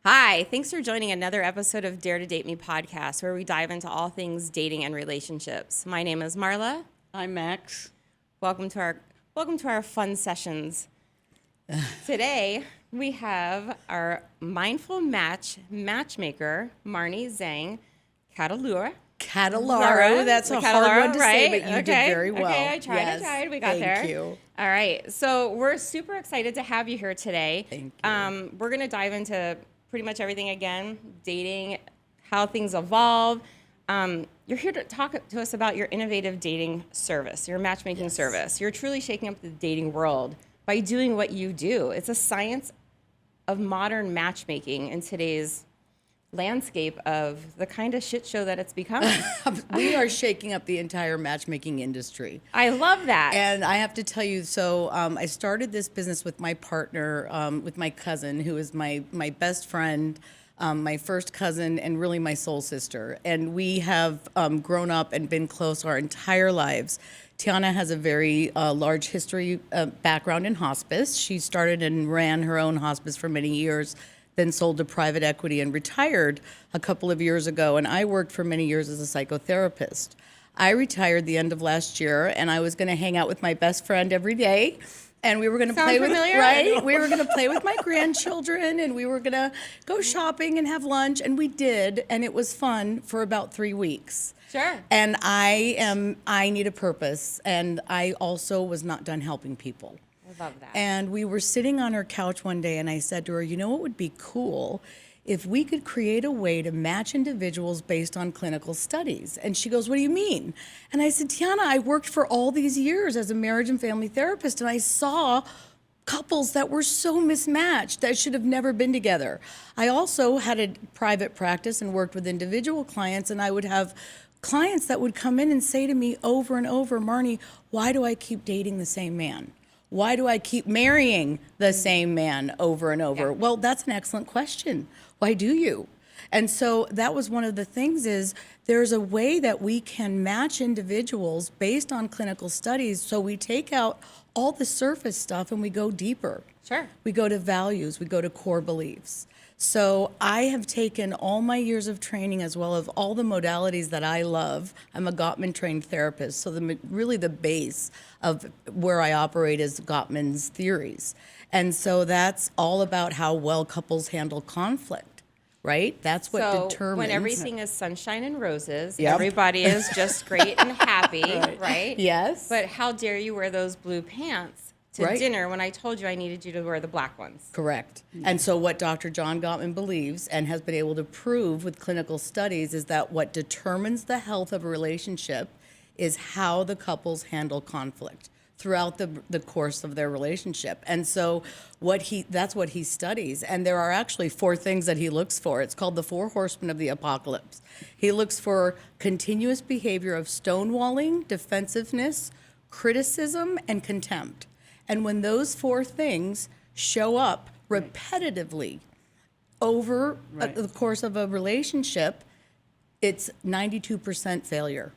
Hi, thanks for joining another episode of Dare to Date Me podcast, where we dive into all things dating and relationships. My name is Marla. I'm Max. Welcome to our fun sessions. Today we have our mindful matchmaker, Marnie, Zang, Katularua. Katularua. That's a hard one to say, but you did very well. Okay, I tried. We got there. Thank you. All right. So we're super excited to have you here today. Thank you. We're going to dive into pretty much everything again, dating, how things evolve. You're here to talk to us about your innovative dating service, your matchmaking service. You're truly shaking up the dating world by doing what you do. It's a science of modern matchmaking in today's landscape of the kind of shit show that it's become. We are shaking up the entire matchmaking industry. I love that. And I have to tell you, so I started this business with my partner, with my cousin, who is my best friend, my first cousin, and really my soul sister. And we have grown up and been close our entire lives. Tiana has a very large history background in hospice. She started and ran her own hospice for many years, then sold to private equity and retired a couple of years ago. And I worked for many years as a psychotherapist. I retired the end of last year, and I was going to hang out with my best friend every day. And we were going to play with, right? We were going to play with my grandchildren, and we were going to go shopping and have lunch, and we did, and it was fun for about 3 weeks. Sure. And I need a purpose, and I also was not done helping people. I love that. And we were sitting on her couch one day, and I said to her, you know what would be cool? If we could create a way to match individuals based on clinical studies. And she goes, what do you mean? And I said, Tiana, I worked for all these years as a marriage and family therapist, and I saw couples that were so mismatched that should have never been together. I also had a private practice and worked with individual clients, and I would have clients that would come in and say to me over and over, Marnie, why do I keep dating the same man? Why do I keep marrying the same man over and over? Yeah. Well, that's an excellent question. Why do you? And so that was one of the things is there's a way that we can match individuals based on clinical studies. So we take out all the surface stuff and we go deeper. Sure. We go to values, we go to core beliefs. So I have taken all my years of training as well as all the modalities that I love. I'm a Gottman trained therapist. So really the base of where I operate is Gottman's theories. And so that's all about how well couples handle conflict, right? That's what determines. When everything is sunshine and roses, Yep. everybody is just great and happy, right? Yes. But how dare you wear those blue pants to Right. dinner when I told you I needed you to wear the black ones? Correct. And so what Dr. John Gottman believes and has been able to prove with clinical studies is that what determines the health of a relationship is how the couples handle conflict throughout the course of their relationship. And so that's what he studies. And there are actually 4 things that he looks for. It's called the 4 horsemen of the apocalypse. He looks for continuous behavior of stonewalling, defensiveness, criticism, and contempt. And when those 4 things show up repetitively over the course of a relationship, it's 92% failure.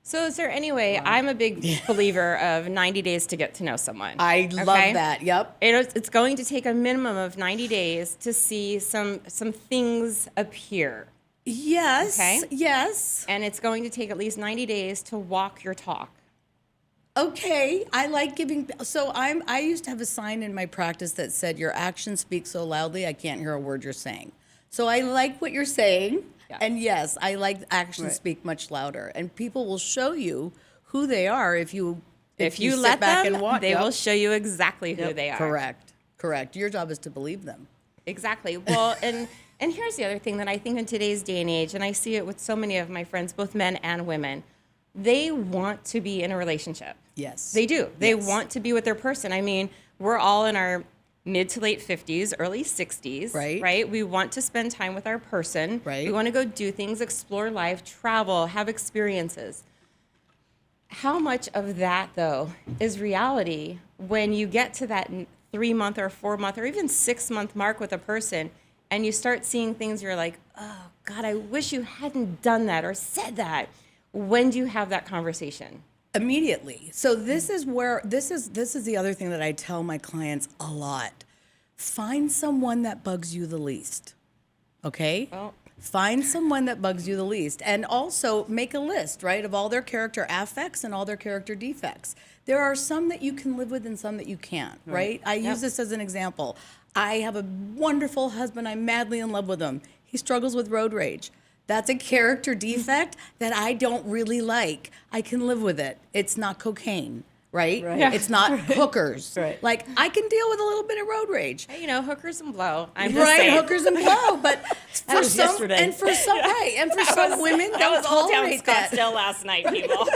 So is there any way, I'm a big believer of 90 days to get to know someone. I love that, yep. It's going to take a minimum of 90 days to see some things appear. Yes, Okay. yes. And it's going to take at least 90 days to walk your talk. Okay, I like giving. So I used to have a sign in my practice that said, "Your actions speak so loudly, I can't hear a word you're saying." So I like what you're saying, and yes, I like actions speak much louder, and people will show you who they are if you If you sit let back them, and watch. they will show you exactly who they are. Correct. Your job is to believe them. Exactly. Well, and here's the other thing that I think in today's day and age, and I see it with so many of my friends, both men and women, they want to be in a relationship. Yes. They do. They want to be with their person. I mean, we're all in our mid to late 50s, early 60s, right? We want to spend time with our person. Right. We want to go do things, explore life, travel, have experiences. How much of that, though, is reality when you get to that 3-month or 4-month or even 6-month mark with a person and you start seeing things you're like, oh, God, I wish you hadn't done that or said that. When do you have that conversation? Immediately. So this is the other thing that I tell my clients a lot. Find someone that bugs you the least. Okay? Well, Find someone that bugs you the least. And also make a list, right, of all their character affects and all their character defects. There are some that you can live with and some that you can't, right? I use this as an example. I have a wonderful husband. I'm madly in love with him. He struggles with road rage. That's a character defect that I don't really like. I can live with it. It's not cocaine, right? Right. It's not hookers. Right. Like, I can deal with a little bit of road rage. you know, hookers and blow. I'm just Right, saying. hookers and blow, but for was some yesterday. and for some right, and for some women That they'll was all down tolerate that. Scottsdale last night, people.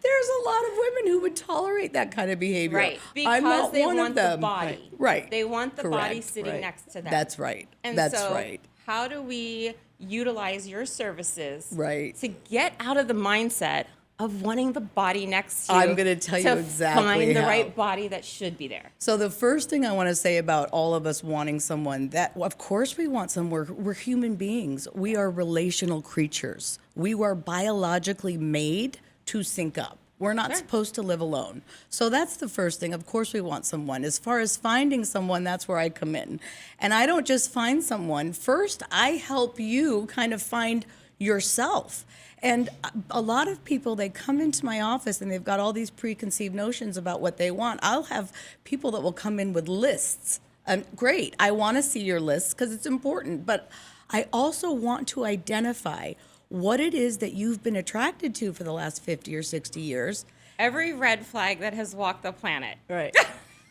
There's a lot of women who would tolerate that kind of behavior. Right, I'm because not they one want of the them. body. Right. They want the body Correct. sitting Right. next to them. That's right. And That's so right. how do we utilize your services Right. to get out of the mindset of wanting the body next to you? I'm gonna tell you exactly find the how. right body that should be there. So the first thing I want to say about all of us wanting someone that, of course, we want someone. We're human beings. We are relational creatures. We were biologically made to sync up. We're not supposed to live alone. So that's the first thing. Of course, we want someone. As far as finding someone, that's where I come in. And I don't just find someone. First, I help you kind of find yourself. And a lot of people, they come into my office and they've got all these preconceived notions about what they want. I'll have people that will come in with lists. And great, I want to see your list because it's important. But I also want to identify what it is that you've been attracted to for the last 50 or 60 years. Every red flag that has walked the planet. Right.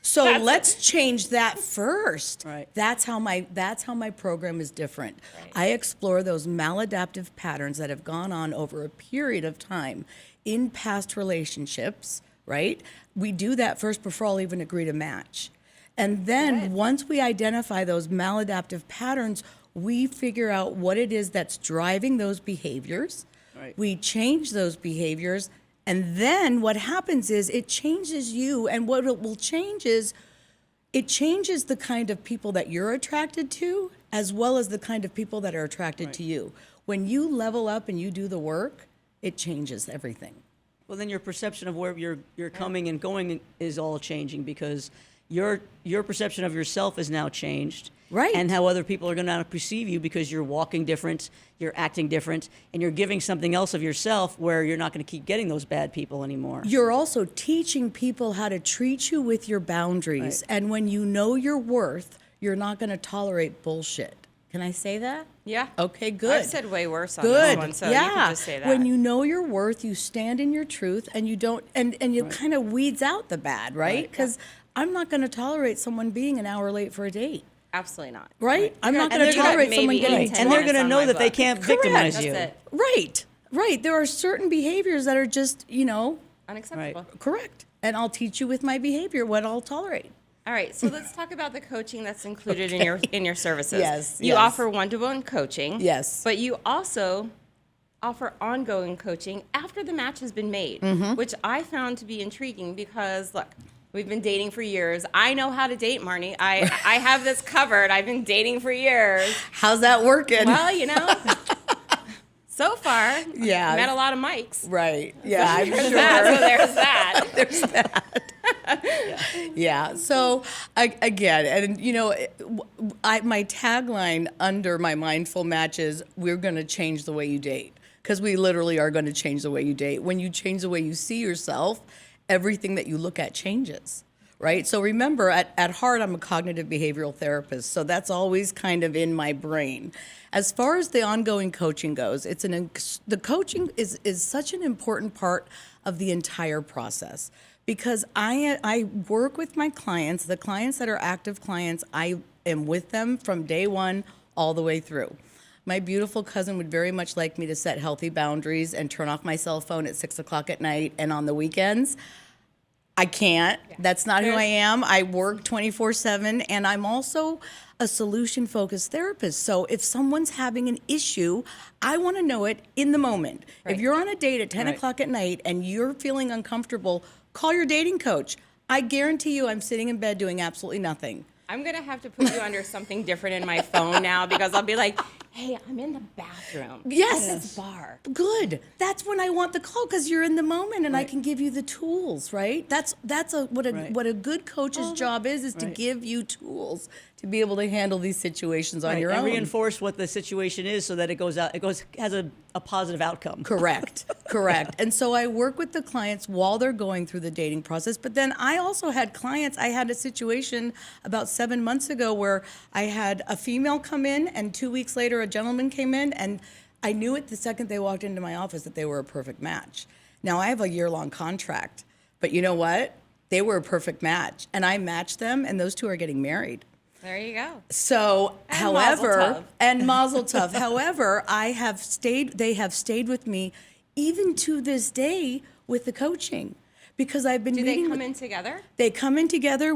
So let's change that first. Right. That's how my program is different. Right. I explore those maladaptive patterns that have gone on over a period of time in past relationships, right? We do that first before I'll even agree to match. And then Good. once we identify those maladaptive patterns, we figure out what it is that's driving those behaviors. Right. We change those behaviors. And then what happens is it changes you. And what it will change is it changes the kind of people that you're attracted to, as well as the kind of people that are attracted to you. When you level up and you do the work, it changes everything. Well, then your perception of where you're coming and going is all changing because your perception of yourself is now changed. Right. And how other people are going to perceive you because you're walking different, you're acting different, and you're giving something else of yourself where you're not going to keep getting those bad people anymore. You're also teaching people how to treat you with your boundaries. Right. And when you know your worth, you're not going to tolerate bullshit. Can I say that? Yeah. Okay, good. I've said way worse on Good. this one, so yeah. you can just say that. When you know your worth, you stand in your truth and you don't, and you kind of weeds out the bad, right? Right. Because I'm not going to tolerate someone being an hour late for a date, Absolutely not. right? I'm not And going to they're gonna tolerate maybe someone eat getting 10 And they're minutes going to on know my that they book. can't Correct. victimize That's you. it. Right. There are certain behaviors that are just, Unacceptable. correct. And I'll teach you with my behavior what I'll tolerate. All right, so let's talk about the coaching that's included in your services. Yes, You yes. offer one-to-one coaching. Yes. But you also offer ongoing coaching after the match has been made, Mm-hmm. which I found to be intriguing because, look, we've been dating for years. I know how to date, Marnie. I have this covered. I've been dating for years. How's that working? Well, so far, Yeah. met a lot of Mics. Right. Yeah, I'm There's sure. that, so there's that. Yeah. So again, and my tagline under my mindful match is we're going to change the way you date, because we literally are going to change the way you date. When you change the way you see yourself, everything that you look at changes. Right. So remember, at heart, I'm a cognitive behavioral therapist. So that's always kind of in my brain. As far as the ongoing coaching goes, the coaching is such an important part of the entire process, because I work with my clients, the clients that are active clients. I am with them from day one all the way through. My beautiful cousin would very much like me to set healthy boundaries and turn off my cell phone at 6 o'clock at night and on the weekends. I can't. That's not who I am. I work 24/7, and I'm also a solution-focused therapist. So if someone's having an issue, I want to know it in the moment. Right. If you're on a date at 10 Right. o'clock at night and you're feeling uncomfortable, call your dating coach. I guarantee you I'm sitting in bed doing absolutely nothing. I'm going to have to put you under something different in my phone now, because I'll be like, hey, I'm in the bathroom. Yes. At this bar. Good. That's when I want the call, because you're in the moment and I can give you the tools, right? That's what a Right. what a good coach's job is to Right. give you tools to be able to handle these situations on your and own. reinforce what the situation is so that it has a positive outcome. Correct. And so I work with the clients while they're going through the dating process. But then I also had clients. I had a situation about 7 months ago where I had a female come in, and 2 weeks later, a gentleman came in, and I knew it the second they walked into my office that they were a perfect match. Now, I have a year-long contract, but you know what? They were a perfect match, and I matched them, and those two are getting married. There you go. So, And mazel tov. and mazel tov. However, they have stayed with me even to this day with the coaching, because I've been Do they meeting come with, in together? they come in together.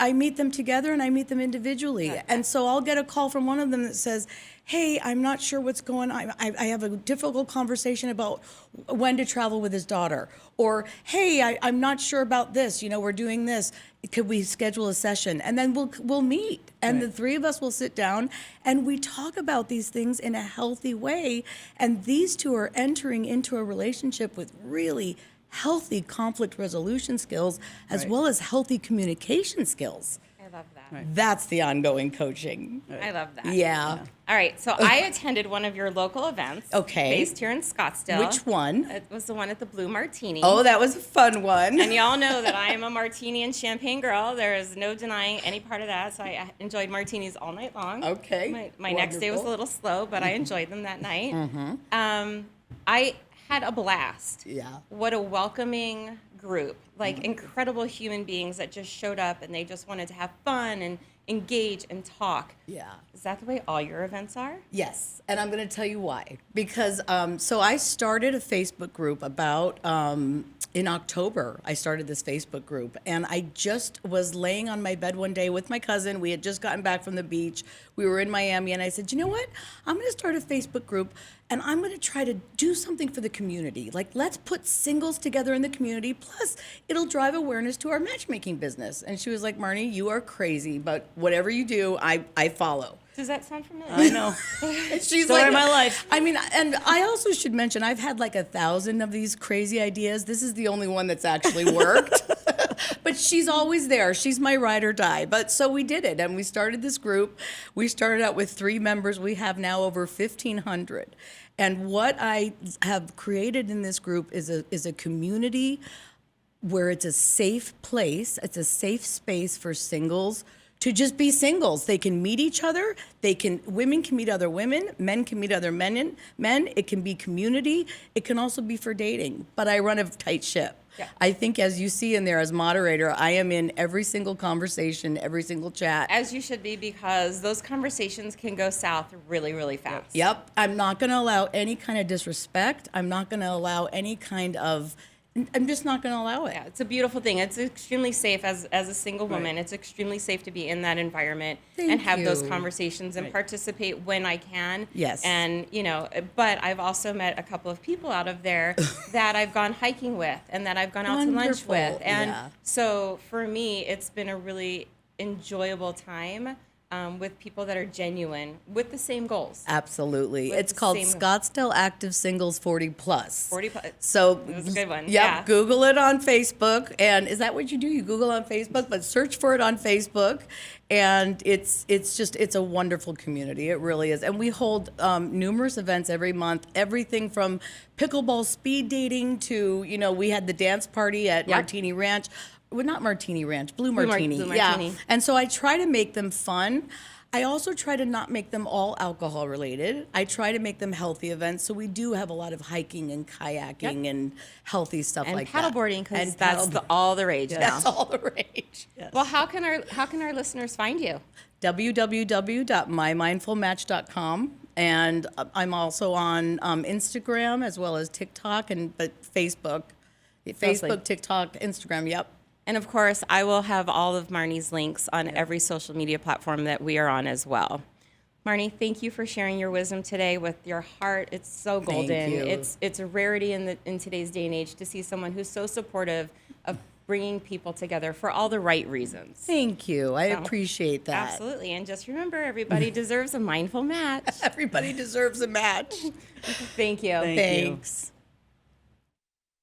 I meet them together and I meet them individually. Okay. And so I'll get a call from one of them that says, hey, I'm not sure what's going on. I have a difficult conversation about when to travel with his daughter. Or, hey, I'm not sure about this. We're doing this. Could we schedule a session? And then we'll meet. And the three of us will sit down and we talk about these things in a healthy way. And these two are entering into a relationship with really healthy conflict resolution skills as well as healthy communication skills. I love that. That's the ongoing coaching. I love that. Yeah. All right, so I attended one of your local events. Okay. Based here in Scottsdale. Which one? It was the one at the Blue Martini. Oh, that was a fun one. And y'all know that I am a martini and champagne girl. There is no denying any part of that. So I enjoyed martinis all night long. Okay. My next day was a little slow, but I enjoyed them that night. I had a blast. Yeah. What a welcoming group. Like incredible human beings that just showed up and they just wanted to have fun and engage and talk. Yeah. Is that the way all your events are? Yes, and I'm going to tell you why. Because so I started a Facebook group about in October. I started this Facebook group, and I just was laying on my bed one day with my cousin. We had just gotten back from the beach. We were in Miami, and I said, you know what? I'm going to start a Facebook group, and I'm going to try to do something for the community. Like, let's put singles together in the community. Plus, it'll drive awareness to our matchmaking business. And she was like, Marnie, you are crazy, but whatever you do, I follow. Does that sound familiar? I know. She's Story of my life. I mean, and I also should mention, I've had like 1,000 of these crazy ideas. This is the only one that's actually worked. But she's always there. She's my ride or die. But so we did it, and we started this group. We started out with 3 members. We have now over 1,500. And what I have created in this group is a community where it's a safe place. It's a safe space for singles to just be singles. They can meet each other. Women can meet other women. Men can meet other men. It can be community. It can also be for dating. But I run a tight ship. Yeah. I think, as you see in there as moderator, I am in every single conversation, every single chat. As you should be, because those conversations can go south really, really fast. Yep. I'm not going to allow any kind of disrespect. I'm not going to allow any kind of, I'm just not going to allow it. Yeah, it's a beautiful thing. It's extremely safe as a single woman. It's extremely safe to be in that environment and have those you. conversations and participate when I can. Yes. And, but I've also met a couple of people out of there that I've gone hiking with and that I've gone out to lunch Wonderful. with. And Yeah. so for me, it's been a really enjoyable time with people that are genuine with the same goals. Absolutely. With It's the called same- Scottsdale Active Singles 40 Plus. 40 plus. So It was a good one. Yep, Yeah. Google it on Facebook. And is that what you do? You Google on Facebook, but search for it on Facebook. And it's a wonderful community. It really is. And we hold numerous events every month. Everything from pickleball speed dating to, we had the dance party at Yep. Martini Ranch. Well, not Martini Ranch, Blue Blue Martini. Martini. Yeah. And so I try to make them fun. I also try to not make them all alcohol related. I try to make them healthy events. So we do have a lot of hiking and kayaking and healthy stuff And like that. paddleboarding, because And that's all the rage now. That's all the rage. Well, how can our listeners find you? www.mymindfulmatch.com. And I'm also on Instagram as well as TikTok but Facebook. Facebook, TikTok, Instagram, yep. And of course, I will have all of Marnie's links on every social media platform that we are on as well. Marnie, thank you for sharing your wisdom today with your heart. It's so golden. Thank you. It's a rarity in today's day and age to see someone who's so supportive of bringing people together for all the right reasons. Thank you. I appreciate that. Absolutely. And just remember, everybody deserves a mindful match. Everybody deserves a match. Thank you. Thank you. Thanks.